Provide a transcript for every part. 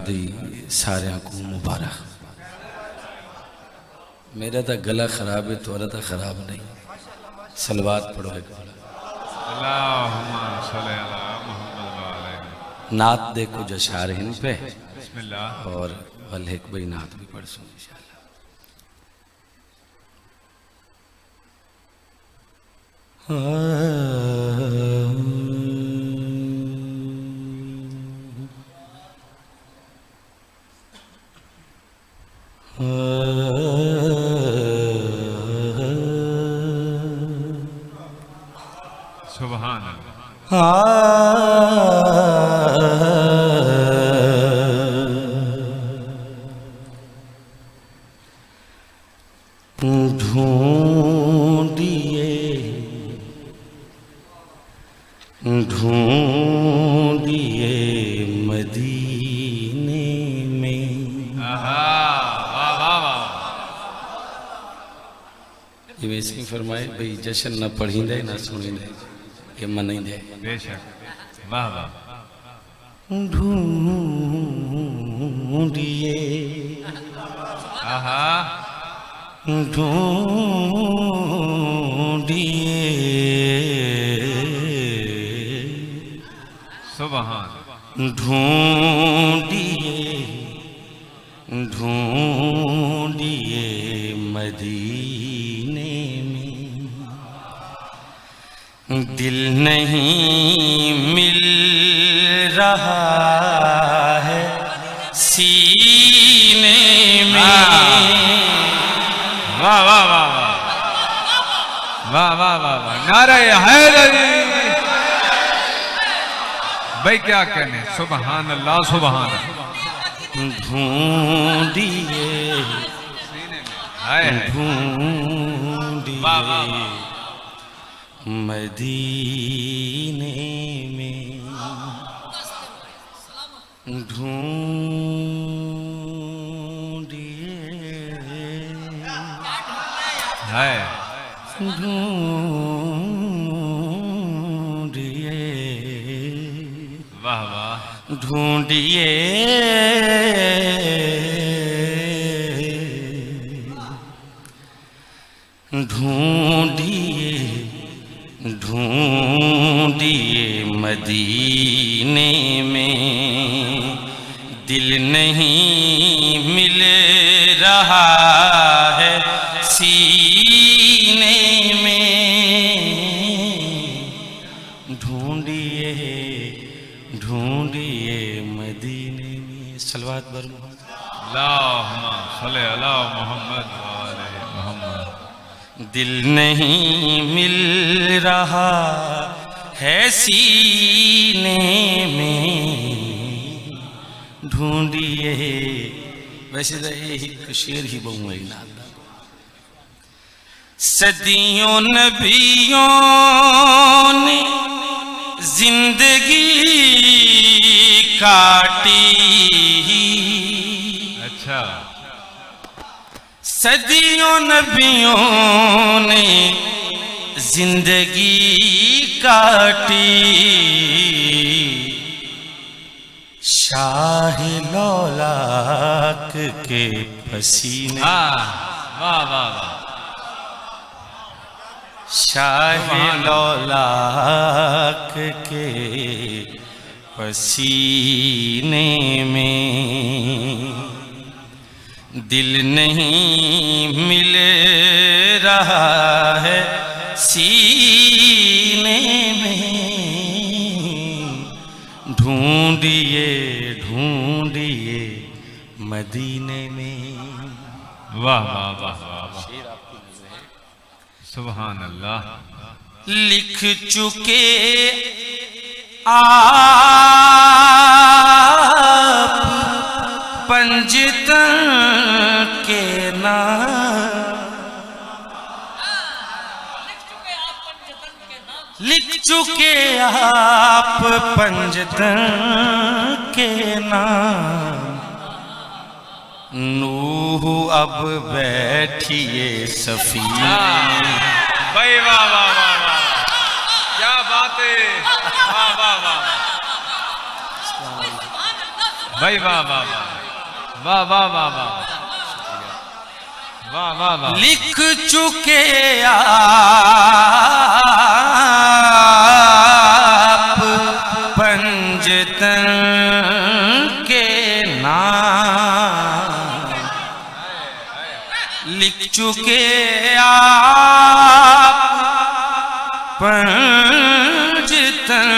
दी सारियां को मुबारक। मेरा तो गला खराब है, तोरा तो खराब नहीं। सलवात पढ़ो एक बार। अल्लाहुम्मा सल्ली अला मुहम्मद व अलैहि। नात देखो जशार हिन पे बिस्मिल्लाह। और वल्लेक भाई नात भी पढ़ सो इंशाल्लाह। सुभान अल्लाह। ढूंढिए ढूंढिए मदीने में। आहा, वाह वाह वाह। ये वैसे ही फरमाए भाई जश्न न पढ़ींदे न सुनींदे, ये मनाइंदे। बेशक, वाह वाह। ढूंढिए आहा, ढूंढिए सुभान। ढूंढिए ढूंढिए मदीने में। दिल नहीं मिल रहा है सीने में। वाह वाह वाह वाह वाह वाह वाह वाह। नारे हैदरी भाई, क्या कहने। सुभान अल्लाह सुभान अल्लाह। ढूंढिए हाय हाय। ढूंढिए वाह वाह वाह। मदीने में। ढूंढिए हाय। ढूंढिए वाह वाह। ढूंढिए ढूंढिए ढूंढिए मदीने में। दिल नहीं मिल रहा है सीने में। ढूंढिए ढूंढिए मदीने में। सलवात बर अल्लाहुम्मा सल्ली अला मुहम्मद व अलैहि मुहम्मद। दिल नहीं मिल रहा है सीने में। ढूंढिए। वैसे तो ये शेर ही बहु है ना। सदियों नबियों ने जिंदगी काटी। अच्छा। सदियों नबियों ने जिंदगी काटी। शाह लौलाक के पसीने। हाँ, वाह वाह वाह। शाह लौलाक के पसीने में। दिल नहीं मिल रहा है सीने में। ढूंढिए ढूंढिए मदीने में। वाह वाह वाह वाह वाह। सुभान अल्लाह। लिख चुके आप पंजतन के नाम। लिख चुके आप पंजतन के नाम। नूह अब बैठिए सफीने। भाई वाह वाह वाह वाह, क्या बात है। वाह वाह वाह। भाई वाह वाह वाह वाह वाह वाह वाह वाह वाह। लिख चुके आप पंजतन के नाम, लिख चुके आप पंजतन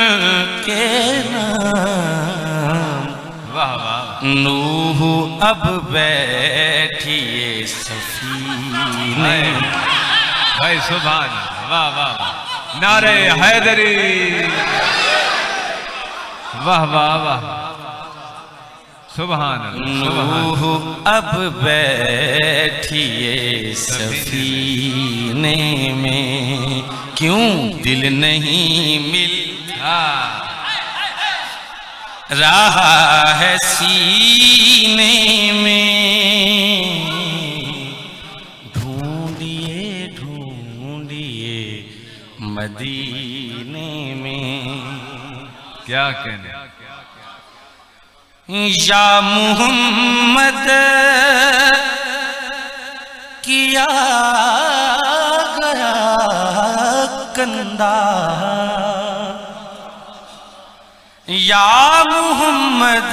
के नाम। वाह वाह। नूह अब बैठिए सफीने। भाई सुभान, वाह वाह वाह। नारे हैदरी, वाह वाह वाह, सुभान नूह अब बैठिए सफीने में, क्यों दिल नहीं मिल रहा है सीने में। ढूंढिए ढूंढिए मदीने में। क्या कहने। या मोहम्मद किया गया कंदा, या मोहम्मद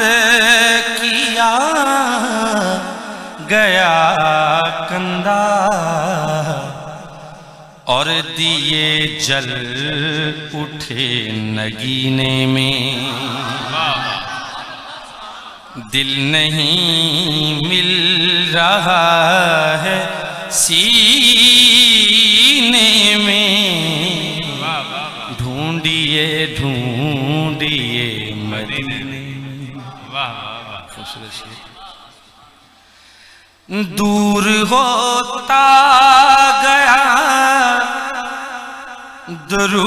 किया गया कंदा, और दिए जल उठे नगीने में। दिल नहीं मिल रहा है सीने में। ढूंढिए ढूंढिए मदीने में। वाह वाह वाह। दूर होता गया दरूद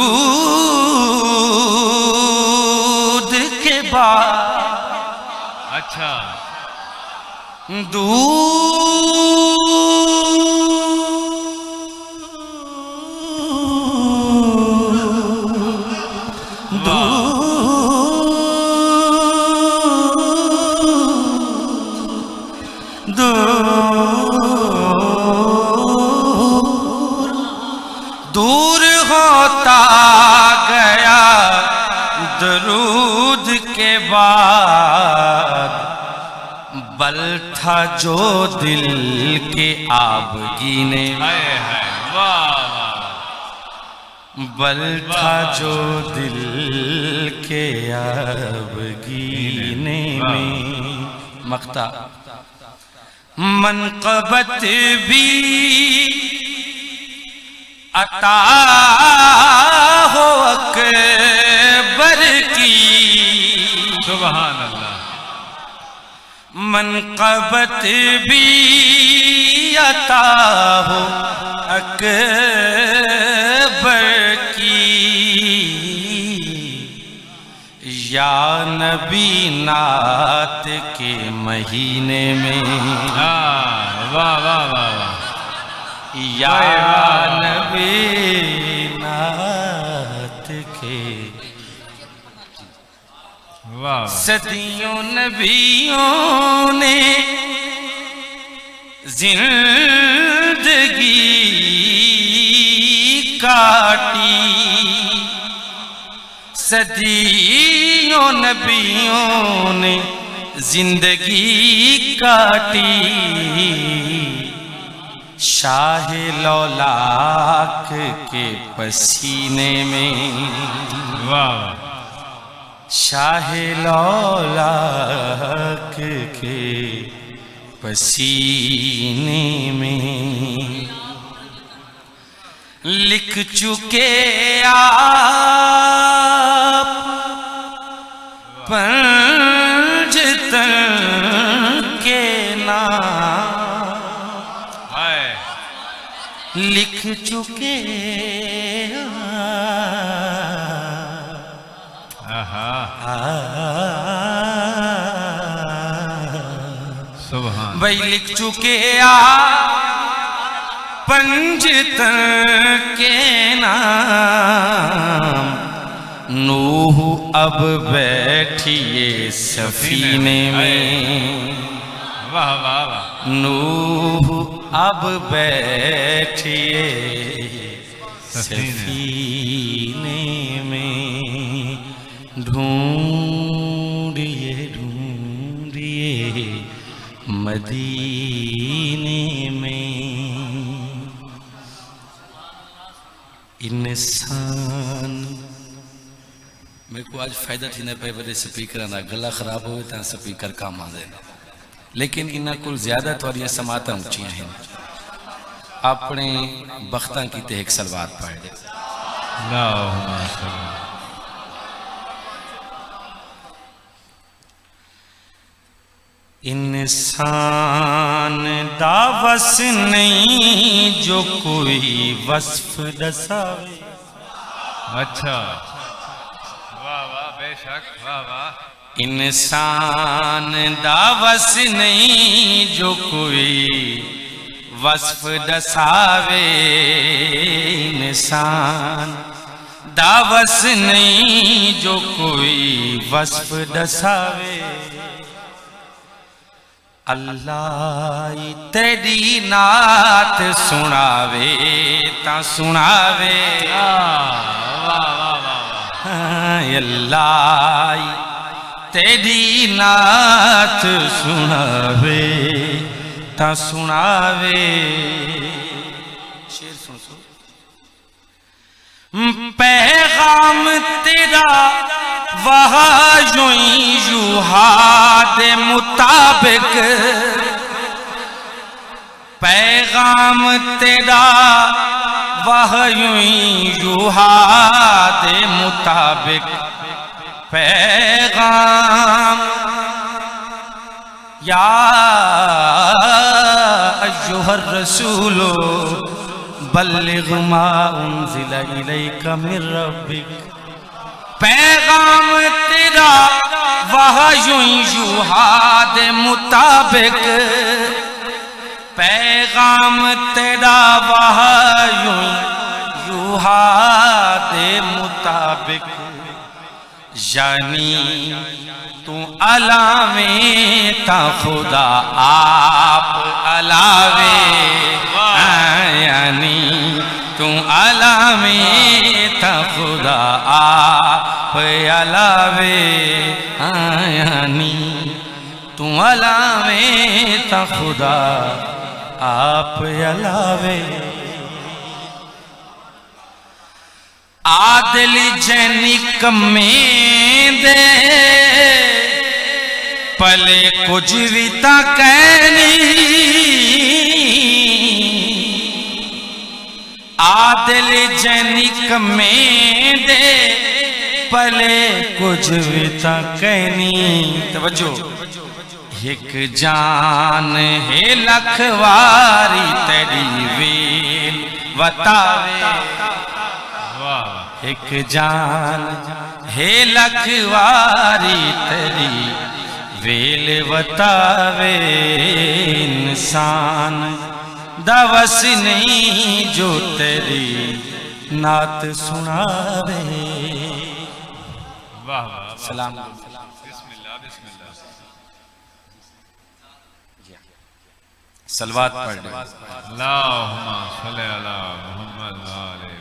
के बाद। अच्छा। दूर होता गया दरूद के बाद, बल था जो दिल के आबगीने में। वाह वाह। बल था जो दिल के आबगीने में। मक्ता मनक़बत भी अता हो अकबर की। सुभान अल्लाह। मनक़बत भी अता हो अकबर की। या नबी नात के महीने में। वाह वाह वाह। या नबी नात के। वाह। सदियों नबियों ने जिंदगी काटी। सदियों नबियों ने जिंदगी काटी। शाह लौलाक के पसीने में। वाह। शाह लौलाक के पसीने में। लिख चुके आप पंजतन के नाम। लिख चुके सुभान। भाई लिख चुके आ पंजतन के नाम। नूह अब बैठिए सफीने में, वाह वाह वाह। नूह अब बैठिए सफीने सफीने में, ढूंढिए ढूंढिए मदीने में। इंसान मेरे को आज फायदा थी न पे बड़े स्पीकर ना गला खराब हो तो स्पीकर काम आ दे, लेकिन इन्हें कुल ज्यादा थोड़ी समाता ऊंचियां हैं। अपने बख्तां की ते एक सलवात पढ़ दे। इंसान दा वस नहीं जो कोई वस्फ दसावे। अच्छा वाह वाह बेशक वाह वाह। इंसान दा वस नहीं जो कोई वस्फ दसावे। इंसान दा वस नहीं जो कोई वस्फ दसावे। अल्लाह तेरी नात सुनावे ता सुनावे। अल्लाह तेरी नात सुनावे ता सुनावे। शेर सुन सो। पैगाम तेरा वह यूहा दे मुताबिक, पैगाम तेरा वह यूहा दे मुताबिक। पैगाम या अय्युहर रसूलो बल्लिग मा उन्ज़िला इलैका मिर रब्बिक। पैगाम तेरा वह यूहा दे मुताबिक। पैगाम तेरा वह यूहा दे मुताबिक। यानी तू अलावे ता खुदा आप अलावे। यानी तू अलावे ता खुदा आप अलावे। यानी तू अलावे ता खुदा आप अलावे। आदिल जैनिक में दे पले कुछ भी ता कहनी। आदिल जैनिक में दे पले कुछ भी ता कहनी। तवज्जो। एक जान है लखवारी तेरी वेल बतावे। एक जान है लखवारी तेरी वेल बतावे। इंसान दवस नहीं जो तेरी नात सुनावे। वाह वाह। सलाम। बिस्मिल्लाह बिस्मिल्लाह। सलवात पढ़ दे। अल्लाहुम्मा सल्ली अला मुहम्मद व आले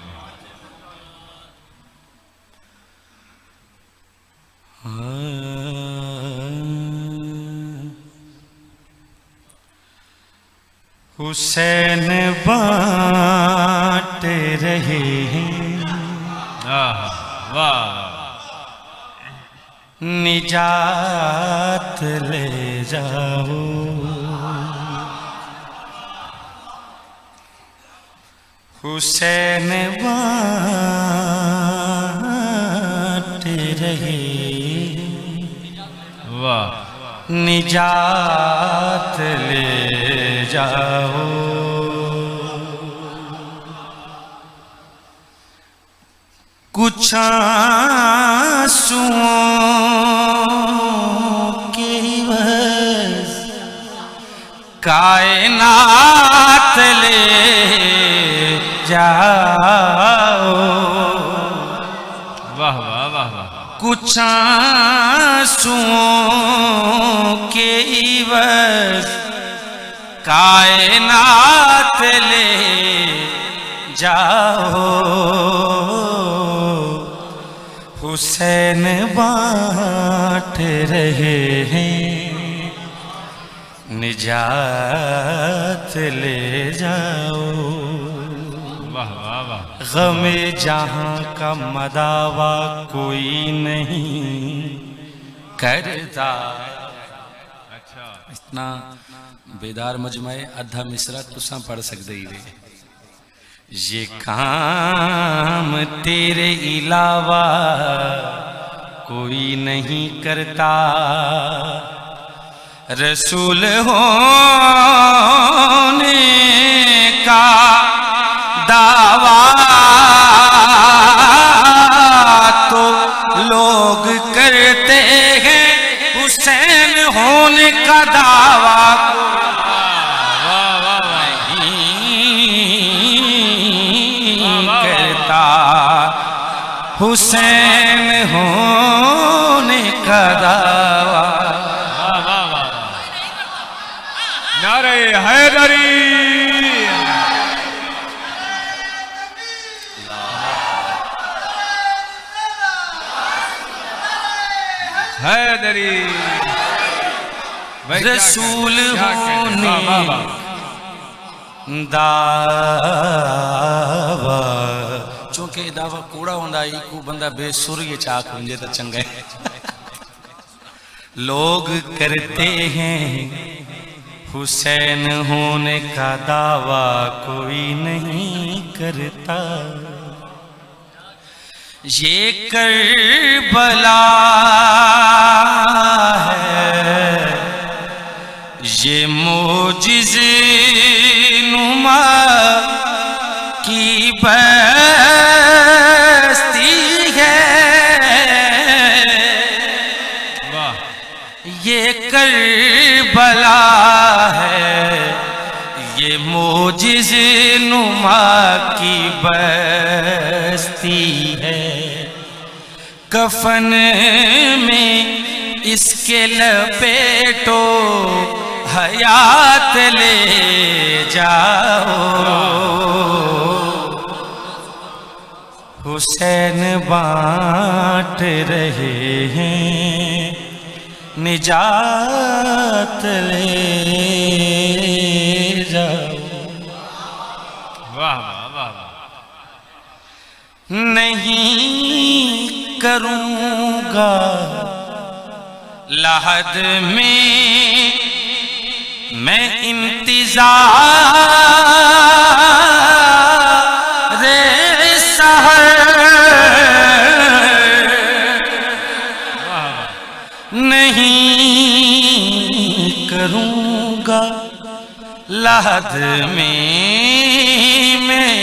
हुसैन बांट रहे हैं। वाह। निजात ले जाओ। हुसैन बांट रहे। वाह। निजात ले जाओ। कुछ आंसुओं की बस कायनात ले जाओ। वाह वाह वाह वाह। कुछ आंसुओं के इवज़ कायनात ले जाओ, हुसैन बांट रहे हैं निजात ले जाओ। वाह वाह वाह। गमे जहां का मदावा कोई नहीं करता। अच्छा इतना बेदार मजमे अद्धा मिसरा तुसा पढ़ सकते ही वे। ये काम तेरे इलावा कोई नहीं करता, रसूल होने का दावा तो लोग करते हैं, हुसैन होने का दावा करता, हुसैन होने का दावा। नारे हैदरी। हैदरी रसूल होने दावा, चूंकि दावा कूड़ा होंदा ही को बंदा बेसुर ये चाक होंगे तो चंगा है। लोग करते हैं, हुसैन होने का दावा कोई नहीं करता। ये करबला है, ये मोजिज़े नुमा की बस्ती है, ये करबला है, ये मोजिज़े नुमा की बस्ती है। कफन में इसके लपेटो, हयात ले जाओ, हुसैन बांट रहे हैं निजात ले जाओ। वाह वाह वाह। नहीं करूँगा lahad में मैं इंतजार सहर नहीं करूँगा lahad में मैं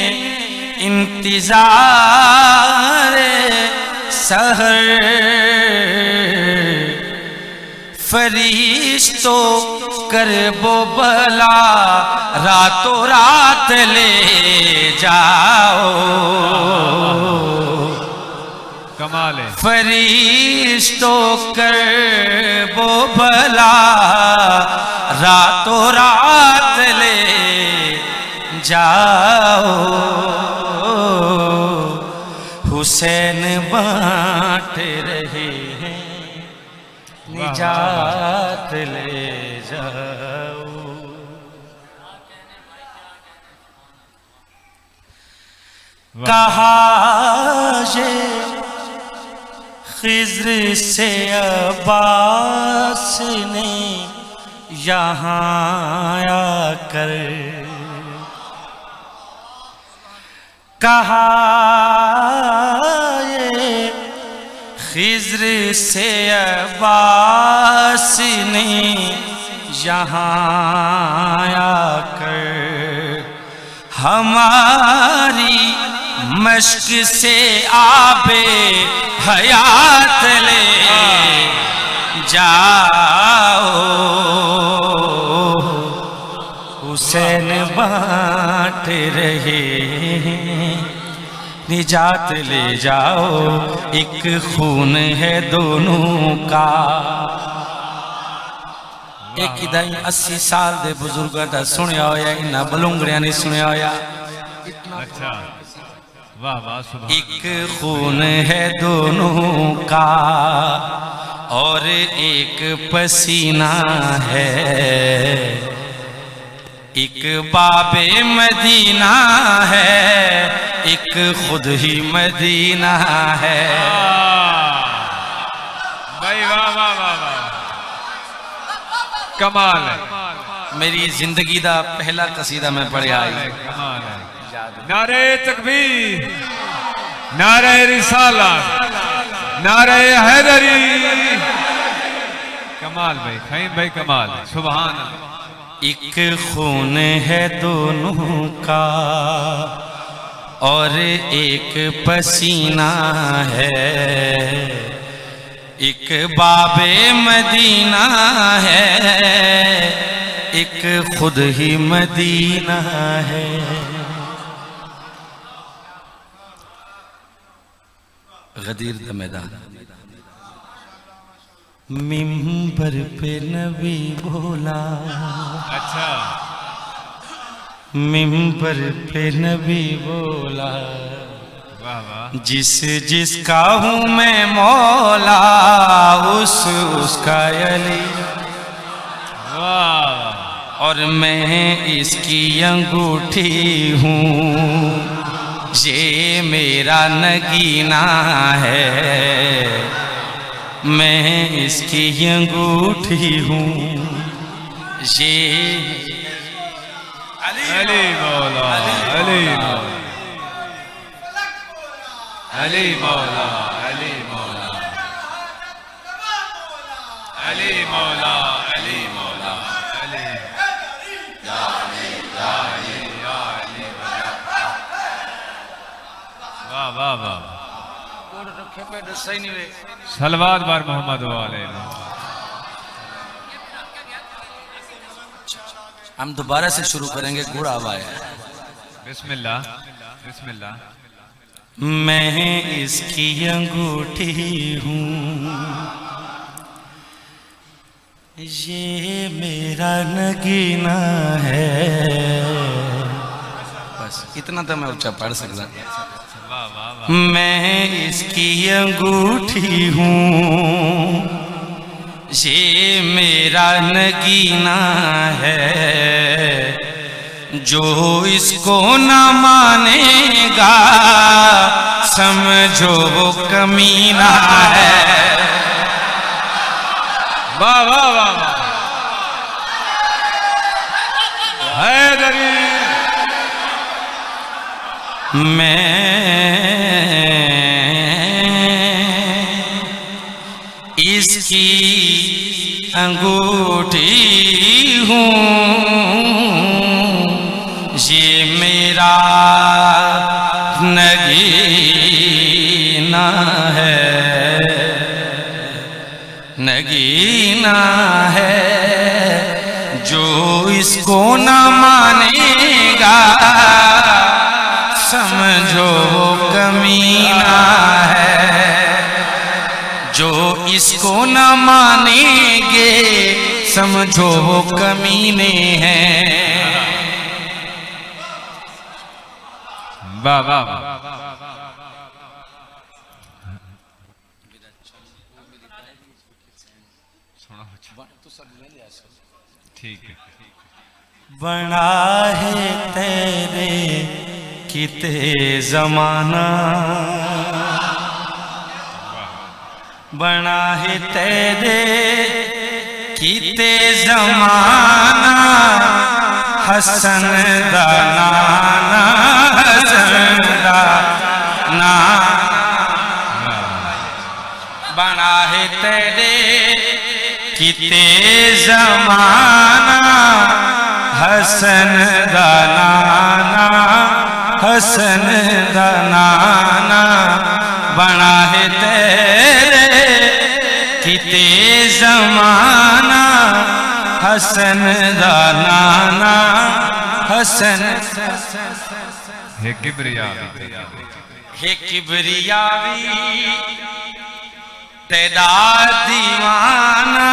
इंतजार सहर फरिश्तों करबो भला रातों रात ले जाओ कमाल है फरिश्तों करबो भला रातों रात ले जाओ हुसैन बांट रहे हैं निजात ले जाओ। कहा ये खिज्र से अब्बास ने यहाँ आकर कहा ये खिज्र से अब्बास ने यहाँ आकर हमारी मश्क से आबे हयात ले जाओ हुसैन बांट रहे हैं निजात ले जाओ, एक खून है दोनों का। एक इदाई 80 साल दे बुजुर्गों का सुनिया होया, इन्ना बलूंगड़िया नहीं सुनिया होया। अच्छा, वाह वाह, सुभान। एक खून है दोनों का और एक पसीना है, एक बाबे मदीना है, एक खुद ही मदीना है। भाई वाह वाह वाह वाह, कमाल है। मेरी जिंदगी दा पहला कसीदा मैं पढ़िया आई। कमाल है। नारे तकबीर, नारे रिसालत, नारे हैदरी। कमाल भाई, फहीम भाई कमाल, सुभान अल्लाह। एक खून है दोनों का और एक पसीना है, एक बाबे मदीना है, एक खुद ही मदीना है। गदीर दा मैदान, मिंबर पे नबी बोला। अच्छा, मिंबर पे नबी बोला, वाह वाह, जिस जिसका हूँ मैं मौला, उसका अली। वाह, और मैं इसकी अंगूठी हूँ, ये मेरा नगीना है। मैं इसकी अंगूठी हूँ, ये अली मौला, अली मौला, अली मौला, अली मौला, अली मौला, अली मौला, अली वाह वाह वाह, सलवात बार मोहम्मद वाले। हम दोबारा से शुरू करेंगे। गुड़ आवाज़ है। बिस्मिल्लाह, बिस्मिल्लाह। मैं इसकी अंगूठी हूँ, ये मेरा नगीना है। बस इतना तो मैं ऊंचा पढ़ सकता। वाह वाह वाह, मैं इसकी अंगूठी हूँ, ये मेरा नगीना है। जो इसको न मानेगा समझो वो कमीना है। वाह वाह वाह वाह, हैदरी। मैं इसकी अंगूठी हूँ, ये मेरा नगीना है, नगीना है। जो इसको न मानेगा समझो कमीना है। जो इसको न मानेंगे समझो कमीने हैं। वाह वाह वाह, ठीक है। बना है तेरे किते जमाना, बना है तेरे किते जमाना। हसन दा नाना, हसन दा नाना। बना है तेरे किते जमाना। हसन दा नाना, हसन दा नाना। बना है तेरे किते जमाना। हसन दा नाना, हसन हे किबरिया, हे किबरियावी तेरा दीवाना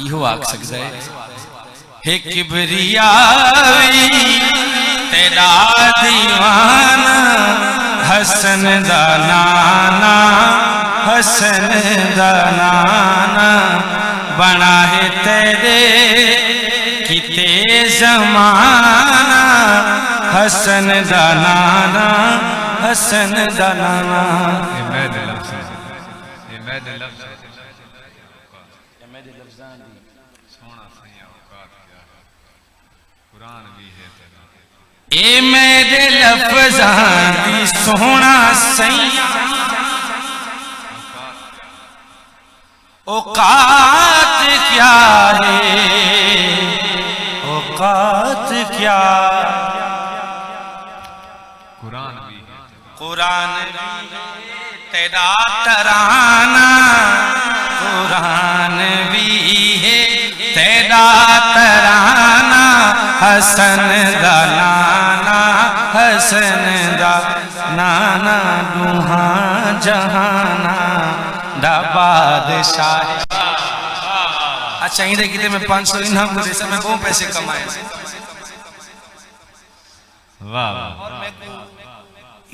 इहो आख सकता है। हे किबरियावी तेरा दीवाना हसन दा नाना हसन दा नाना बना है तेरे किते जमाना हसन दा नाना हसन दा नाना। ए मेरे लफ्ज़ां दी सोहना सैया औकात क्या है औकात क्या कुरान तेरा तराना कुरान भी है तेरा तराना हसन दा नाना हसन दा नाना दुहा जहाना दा बादशाह। अच्छा इधर कितने में 500 इनाम को दे मैं बहुत पैसे कमाए। वाह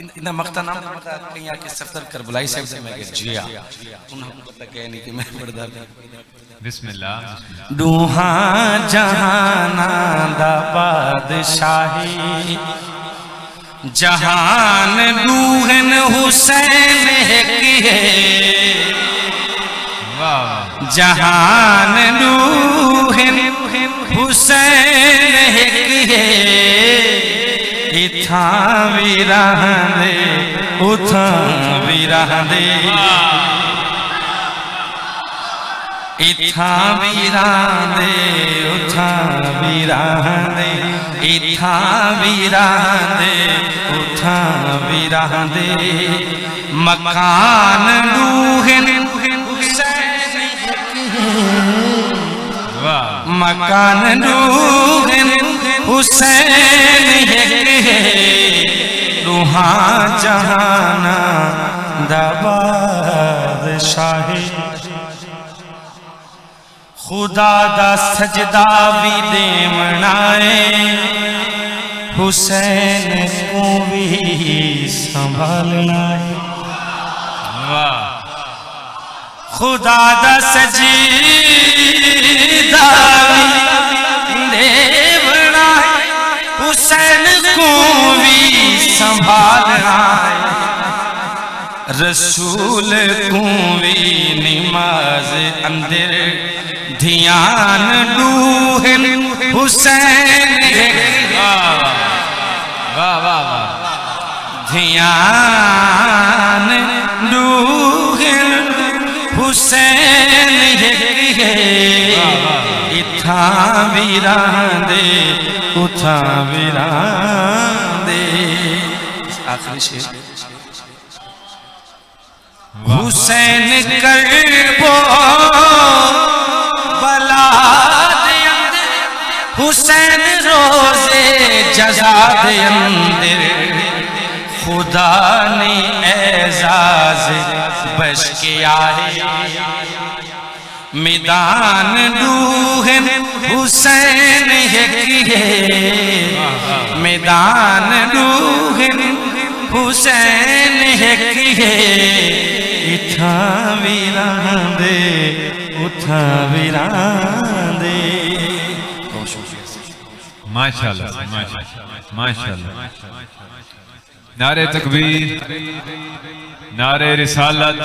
इतना मख्ता नाम पता कहीं आके सफर कर बुलाई साहब से मैं कह जिया उन्होंने पता कह नहीं कि मैं पर्दा बिस्मिल्लाह दुहा जहाना दा बादशाही जहान दूहन हुसैन है वाह जहान दूहन हुसैन है इथा भी रहंदे उथा भी रहंदे इथा भी रहंदे उथा भी रहंदे इथा भी रहंदे उथा भी रहंदे मकान दूहन वाह मकान दूहन हुसैन रूहा जहाना दबाद शाही खुदा दा सजदा भी देवनाए हुसैन को भी संभालना है। वाह खुदा दा सजदा देवना हुसैन को भी संभालना है। रसूल को भी नमाज अंदर ध्यान दूहन हुसैन वाह वाह ध्यान दूहन हुसैन इथा भी रहंदे उथा भी रहंदे। आखिरी शेर हुसैन करबो बला दे अंदर हुसैन रोजे जजा दे अंदर खुदा ने एजाज बश के आए मैदान दूहन हुसैन मैदान दूहन हुसैन इथा भी रहंदे उथा भी रहंदे। माशाल्लाह माशाल्लाह नारे तकबीर नारे रिसालत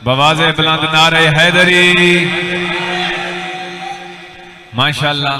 बवाज़े बुलंद नारे हैदरी माशाल्लाह।